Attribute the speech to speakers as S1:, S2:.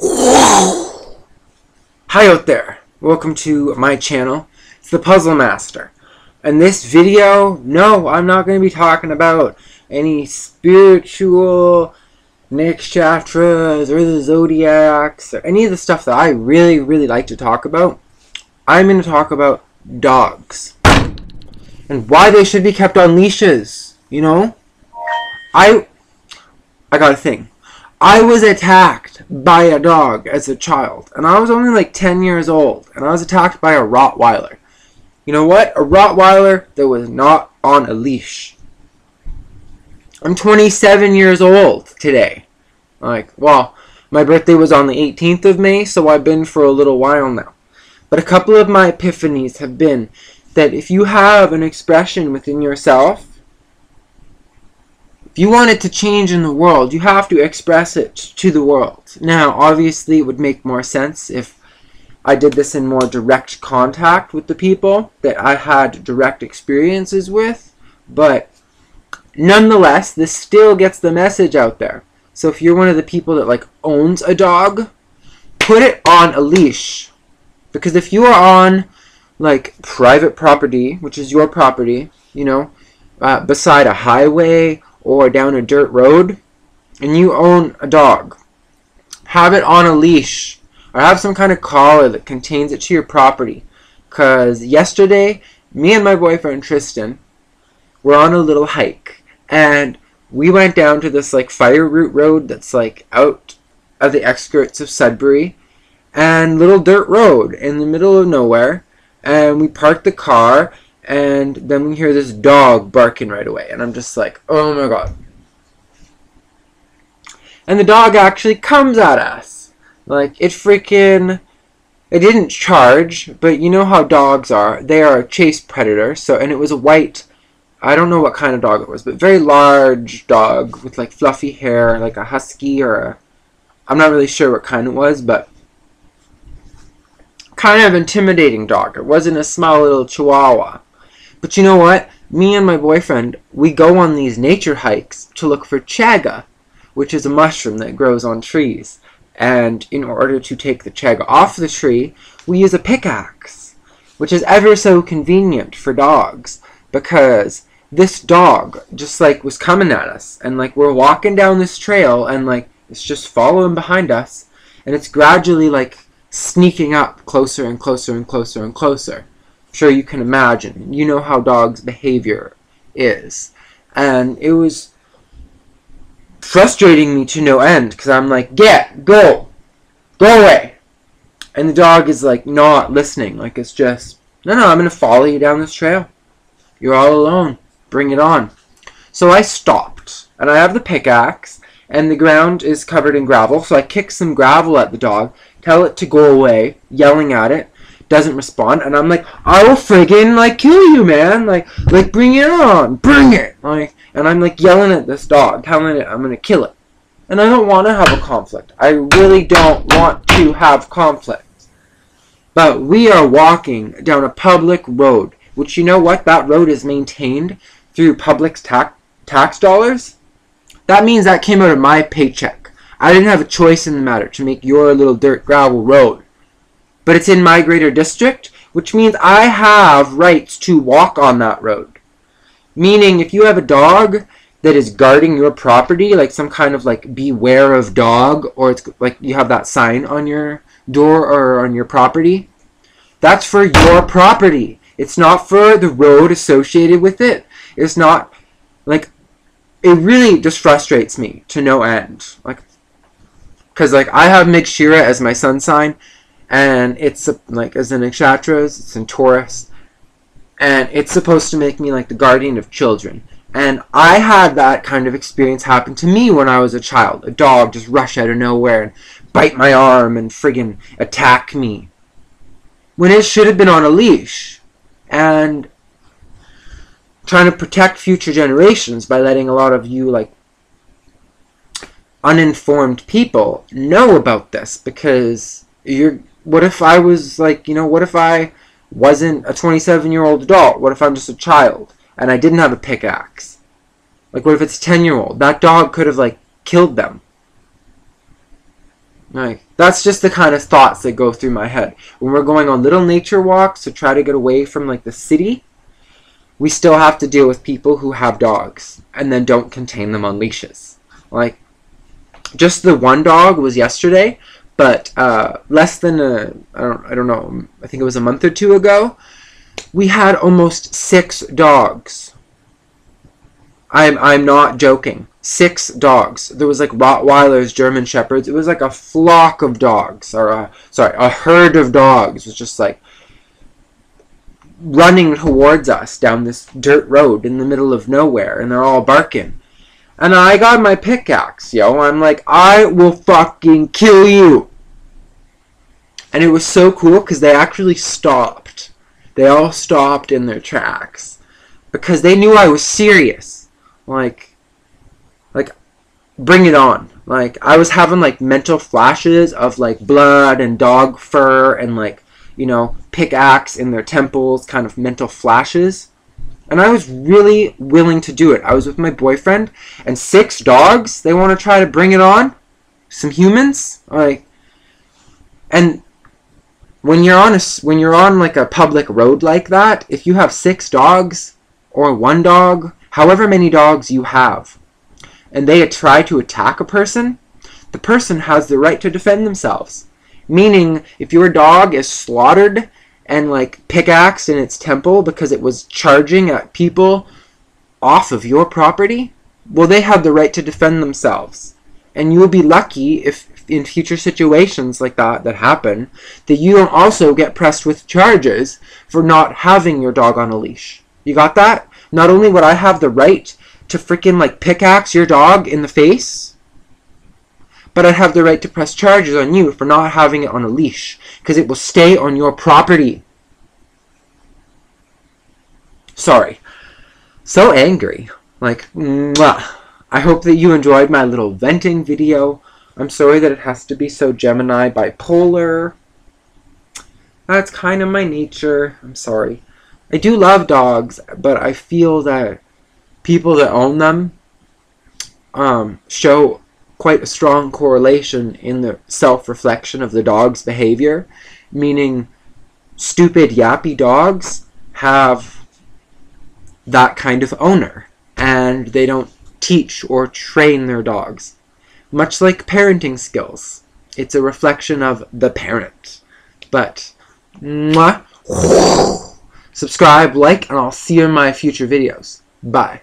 S1: Hi out there, welcome to my channel. It's the Puzzle Master. In this video, no, I'm not going to be talking about any spiritual nakshatras or the zodiacs or any of the stuff that I really like to talk about. I'm going to talk about dogs and why they should be kept on leashes. You know, I got a thing. I was attacked by a dog as a child, and I was only like 10 years old, and I was attacked by a Rottweiler. You know what? A Rottweiler that was not on a leash. I'm 27 years old today. Well, my birthday was on the 18th of May, so I've been for a little while now. But a couple of my epiphanies have been that if you have an expression within yourself, if you want it to change in the world, you have to express it to the world. Now, obviously, it would make more sense if I did this in more direct contact with the people that I had direct experiences with, but nonetheless, this still gets the message out there. So if you're one of the people that owns a dog, put it on a leash. Because if you are on private property, which is your property, you know, beside a highway or down a dirt road, and you own a dog, have it on a leash or have some kind of collar that contains it to your property. Because yesterday, me and my boyfriend Tristan were on a little hike, and we went down to this fire route road that's out of the outskirts of Sudbury, and little dirt road in the middle of nowhere, and we parked the car, and then we hear this dog barking right away, and I'm just like, oh my god. And the dog actually comes at us. It didn't charge, but you know how dogs are. They are a chase predator, and it was a white, I don't know what kind of dog it was, but very large dog with fluffy hair, like a husky I'm not really sure what kind it was, but kind of intimidating dog. It wasn't a small little chihuahua. But you know what? Me and my boyfriend, we go on these nature hikes to look for chaga, which is a mushroom that grows on trees. And in order to take the chaga off the tree, we use a pickaxe, which is ever so convenient for dogs, because this dog just was coming at us, and we're walking down this trail, and it's just following behind us, and it's gradually sneaking up closer and closer and closer and closer. Sure, you can imagine. You know how dogs' behavior is. And it was frustrating me to no end, because I'm like, go away. And the dog is not listening. It's just, no, I'm going to follow you down this trail. You're all alone. Bring it on. So I stopped, and I have the pickaxe, and the ground is covered in gravel, so I kick some gravel at the dog, tell it to go away, yelling at it. Doesn't respond, and I'm like, I will friggin' kill you, man, bring it on, bring it, and I'm yelling at this dog, telling it I'm gonna kill it, and I don't want to have a conflict. I really don't want to have conflict, but we are walking down a public road, which, you know what, that road is maintained through public tax dollars. That means that came out of my paycheck. I didn't have a choice in the matter to make your little dirt gravel road. But it's in my greater district, which means I have rights to walk on that road. Meaning, if you have a dog that is guarding your property, some kind of beware of dog, or it's you have that sign on your door or on your property, that's for your property. It's not for the road associated with it. It's not, it really just frustrates me to no end. Because I have Migshira as my sun sign, and it's as in nakshatras, it's in Taurus, and it's supposed to make me the guardian of children. And I had that kind of experience happen to me when I was a child. A dog just rush out of nowhere and bite my arm and friggin' attack me, when it should have been on a leash. And trying to protect future generations by letting a lot of you uninformed people know about this, because what if I was what if I wasn't a 27-year-old adult? What if I'm just a child and I didn't have a pickaxe? What if it's a 10-year-old? That dog could have killed them. Like, that's just the kind of thoughts that go through my head. When we're going on little nature walks to try to get away from, like, the city, we still have to deal with people who have dogs and then don't contain them on leashes. Like, just the one dog was yesterday, but less than I don't know, I think it was a month or two ago, we had almost 6 dogs. I'm not joking. 6 dogs. There was like Rottweilers, German Shepherds. It was like a flock of dogs, or a herd of dogs. It was just like running towards us down this dirt road in the middle of nowhere, and they're all barking. And I got my pickaxe, yo. I'm like, I will fucking kill you. And it was so cool because they actually stopped. They all stopped in their tracks because they knew I was serious. Like, bring it on. Like, I was having, like, mental flashes of, like, blood and dog fur and, like, you know, pickaxe in their temples, kind of mental flashes. And I was really willing to do it. I was with my boyfriend, and 6 dogs, they want to try to bring it on? Some humans? Like, and when you're on like a public road like that, if you have 6 dogs, or 1 dog, however many dogs you have, and they try to attack a person, the person has the right to defend themselves. Meaning, if your dog is slaughtered and like pickaxed in its temple because it was charging at people off of your property, well, they have the right to defend themselves. And you will be lucky if in future situations like that happen, that you don't also get pressed with charges for not having your dog on a leash. You got that? Not only would I have the right to freaking like pickaxe your dog in the face, but I'd have the right to press charges on you for not having it on a leash, because it will stay on your property. Sorry. So angry. Like, mwah. I hope that you enjoyed my little venting video. I'm sorry that it has to be so Gemini bipolar. That's kind of my nature. I'm sorry. I do love dogs, but I feel that people that own them show quite a strong correlation in the self-reflection of the dog's behavior, meaning stupid yappy dogs have that kind of owner, and they don't teach or train their dogs. Much like parenting skills. It's a reflection of the parent. But, mwah, subscribe, like, and I'll see you in my future videos. Bye.